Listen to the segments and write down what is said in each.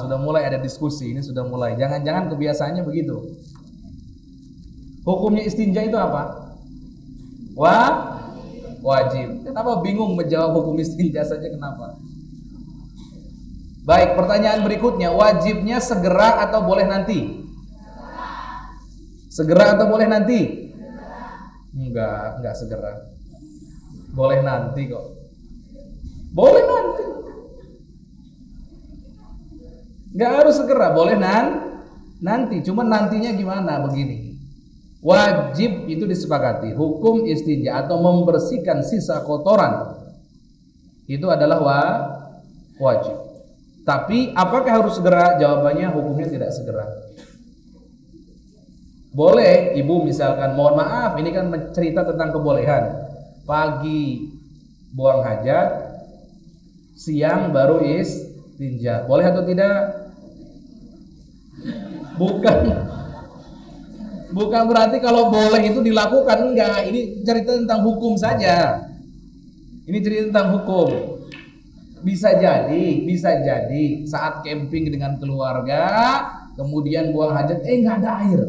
Sudah mulai ada diskusi. Ini sudah mulai. Jangan-jangan kebiasaannya begitu. Hukumnya istinja itu apa? Wajib. Kenapa bingung menjawab hukum istinja saja, kenapa? Baik, pertanyaan berikutnya, wajibnya segera atau boleh nanti? Segera atau boleh nanti? Enggak segera. Boleh nanti kok. Boleh nanti. Enggak harus segera, boleh nanti. Cuma nantinya gimana? Begini. Wajib itu disepakati, hukum istinja atau membersihkan sisa kotoran itu adalah wajib. Tapi apakah harus segera? Jawabannya hukumnya tidak segera. Boleh ibu misalkan, mohon maaf ini kan cerita tentang kebolehan. Pagi buang hajat, siang baru istinja. Boleh atau tidak? Bukan berarti kalau boleh itu dilakukan, enggak. Ini cerita tentang hukum saja. Ini cerita tentang hukum. Bisa jadi saat camping dengan keluarga, kemudian buang hajat, enggak ada air.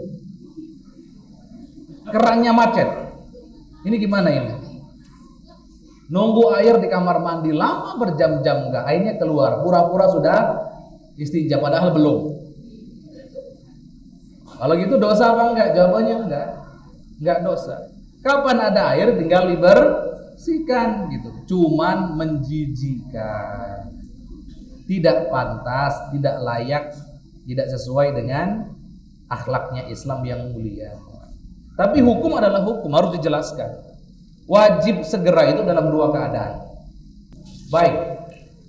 Kerannya macet. Ini gimana ini? Nunggu air di kamar mandi lama berjam-jam, enggak, airnya keluar. Pura-pura sudah istinja padahal belum. Kalau gitu dosa apa enggak? Jawabannya enggak dosa. Kapan ada air tinggal dibersihkan gitu. Cuman menjijikan. Tidak pantas, tidak layak, tidak sesuai dengan akhlaknya Islam yang mulia. Tapi hukum adalah hukum, harus dijelaskan. Wajib segera itu dalam dua keadaan. Baik,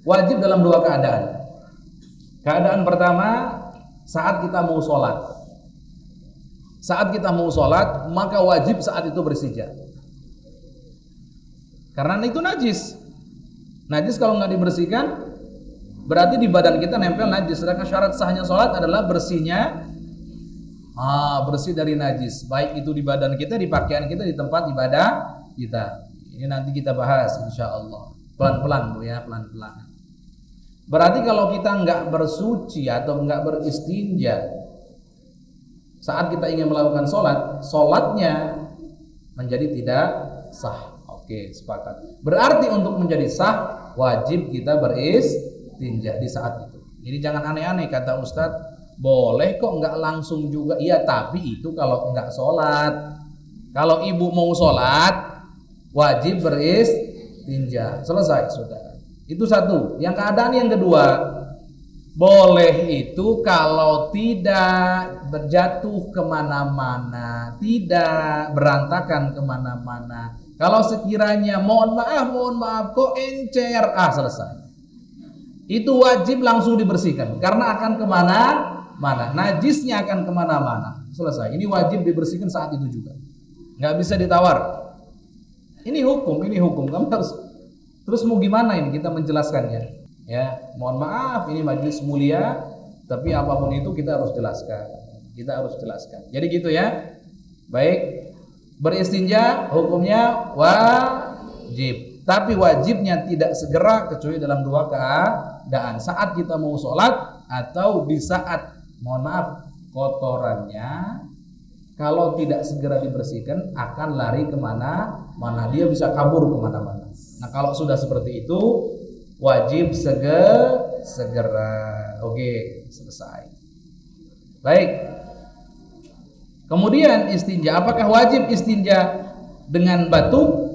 wajib dalam dua keadaan. Keadaan pertama, saat kita mau sholat. Saat kita mau sholat, maka wajib saat itu berstinja. Karena itu najis. Najis kalau nggak dibersihkan, berarti di badan kita nempel najis. Sedangkan syarat sahnya sholat adalah bersihnya, bersih dari najis. Baik itu di badan kita, di pakaian kita, di tempat ibadah kita. Ini nanti kita bahas, insya Allah. Pelan-pelan Bu ya, pelan-pelan. Berarti kalau kita nggak bersuci atau nggak beristinja saat kita ingin melakukan sholat, sholatnya menjadi tidak sah. Oke, sepakat. Berarti untuk menjadi sah, wajib kita beristinja di saat itu. Jadi jangan aneh-aneh, kata Ustadz, boleh kok nggak langsung juga. Iya, tapi itu kalau nggak sholat. Kalau ibu mau sholat, wajib beristinja. Selesai, sudah. Itu satu. Yang keadaan yang kedua, boleh itu kalau tidak berjatuh kemana-mana, tidak berantakan kemana-mana. Kalau sekiranya mohon maaf kok encer, selesai. Itu wajib langsung dibersihkan karena akan kemana-mana, najisnya akan kemana-mana. Selesai. Ini wajib dibersihkan saat itu juga. Nggak bisa ditawar. Ini hukum. Kamu harus. Terus mau gimana ini kita menjelaskannya? Ya, mohon maaf ini majelis mulia, tapi apapun itu kita harus jelaskan. Jadi gitu ya. Baik. Beristinja hukumnya wajib. Tapi wajibnya tidak segera kecuali dalam dua keadaan. Saat kita mau sholat atau di saat mohon maaf kotorannya kalau tidak segera dibersihkan akan lari kemana-mana. Dia bisa kabur kemana-mana. Nah kalau sudah seperti itu wajib segera. Oke, selesai. Baik. Kemudian istinja, apakah wajib istinja dengan batu?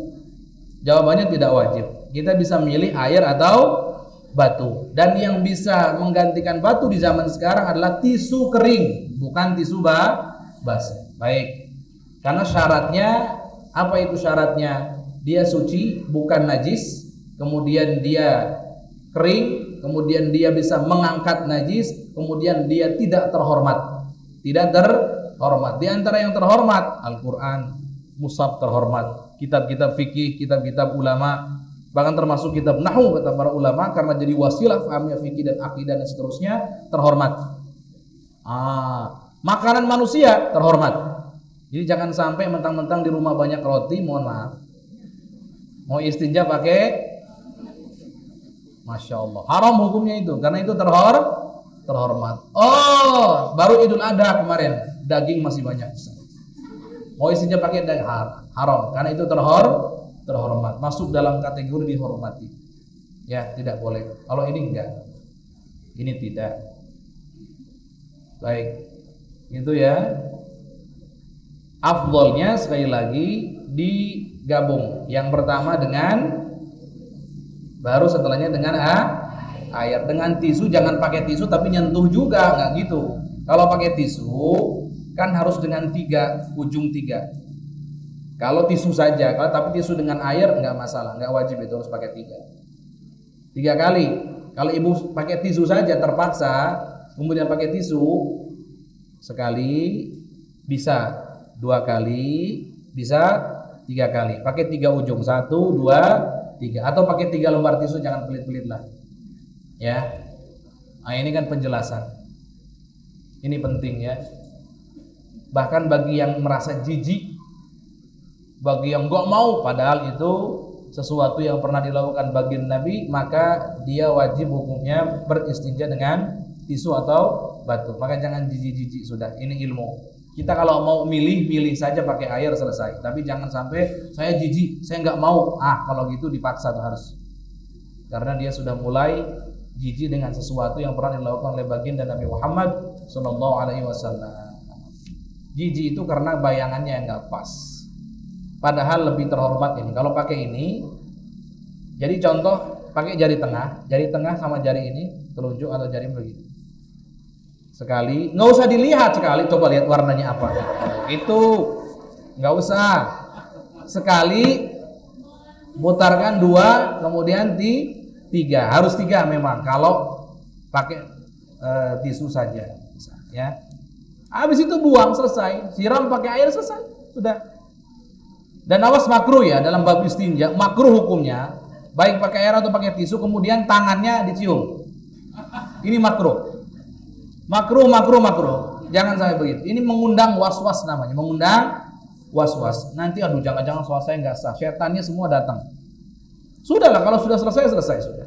Jawabannya tidak wajib. Kita bisa milih air atau batu. Dan yang bisa menggantikan batu di zaman sekarang adalah tisu kering, bukan tisu basah. Baik. Karena syaratnya, apa itu syaratnya? Dia suci, bukan najis. Kemudian dia kering, kemudian dia bisa mengangkat najis, kemudian dia tidak terhormat. Di antara yang terhormat Al-Quran, mushaf terhormat, kitab-kitab fikih, kitab-kitab ulama, bahkan termasuk kitab nahwu kata para ulama, karena jadi wasilah fahamnya fikih dan akidah dan seterusnya, terhormat. Makanan manusia terhormat. Jadi jangan sampai mentang-mentang di rumah banyak roti, mohon maaf, mau istinja pakai Masya Allah. Haram hukumnya itu, karena itu terhormat. Oh, baru Idul Adha kemarin, daging masih banyak. Mau isinya pakai daging haram, karena itu terhormat, masuk dalam kategori dihormati. Ya, tidak boleh. Kalau ini enggak, ini tidak. Baik, itu ya. Afdolnya sekali lagi digabung. Yang pertama dengan, baru setelahnya dengan air. Dengan tisu, jangan pakai tisu tapi nyentuh juga, nggak gitu. Kalau pakai tisu kan harus dengan ujung tiga. Kalau tisu saja, tapi tisu dengan air nggak masalah, nggak wajib, itu harus pakai tiga kali. Kalau ibu pakai tisu saja terpaksa, kemudian pakai tisu sekali, bisa 2 kali, bisa 3 kali. Pakai 3 ujung, 1, 2, 3. Atau pakai 3 lembar tisu, jangan pelit-pelit lah. Ya. Nah, ini kan penjelasan. Ini penting ya. Bahkan bagi yang merasa jijik, bagi yang nggak mau, padahal itu sesuatu yang pernah dilakukan bagi Nabi, maka dia wajib hukumnya beristinja dengan tisu atau batu. Maka jangan jijik-jijik, sudah. Ini ilmu. Kita kalau mau milih saja pakai air, selesai. Tapi jangan sampai saya jijik, saya nggak mau. Kalau gitu dipaksa tuh harus. Karena dia sudah mulai jijik dengan sesuatu yang pernah dilakukan oleh baginda Nabi Muhammad SAW. Jijik itu karena bayangannya yang nggak pas. Padahal lebih terhormat ini. Kalau pakai ini, jadi contoh pakai jari tengah sama jari ini, telunjuk atau jari begini. Sekali, nggak usah dilihat sekali, coba lihat warnanya apa. Itu nggak usah. Sekali putarkan 2, kemudian 3. Harus 3 memang. Kalau pakai tisu saja, ya. Habis itu buang, selesai. Siram pakai air, selesai. Sudah. Dan awas makruh ya dalam bab istinja, makruh hukumnya. Baik pakai air atau pakai tisu, kemudian tangannya dicium. Ini makruh. Makruh. Jangan sampai begitu. Ini mengundang was-was namanya, mengundang was-was. Nanti jangan-jangan sholat saya nggak sah. Setannya semua datang. Sudahlah, kalau sudah selesai sudah.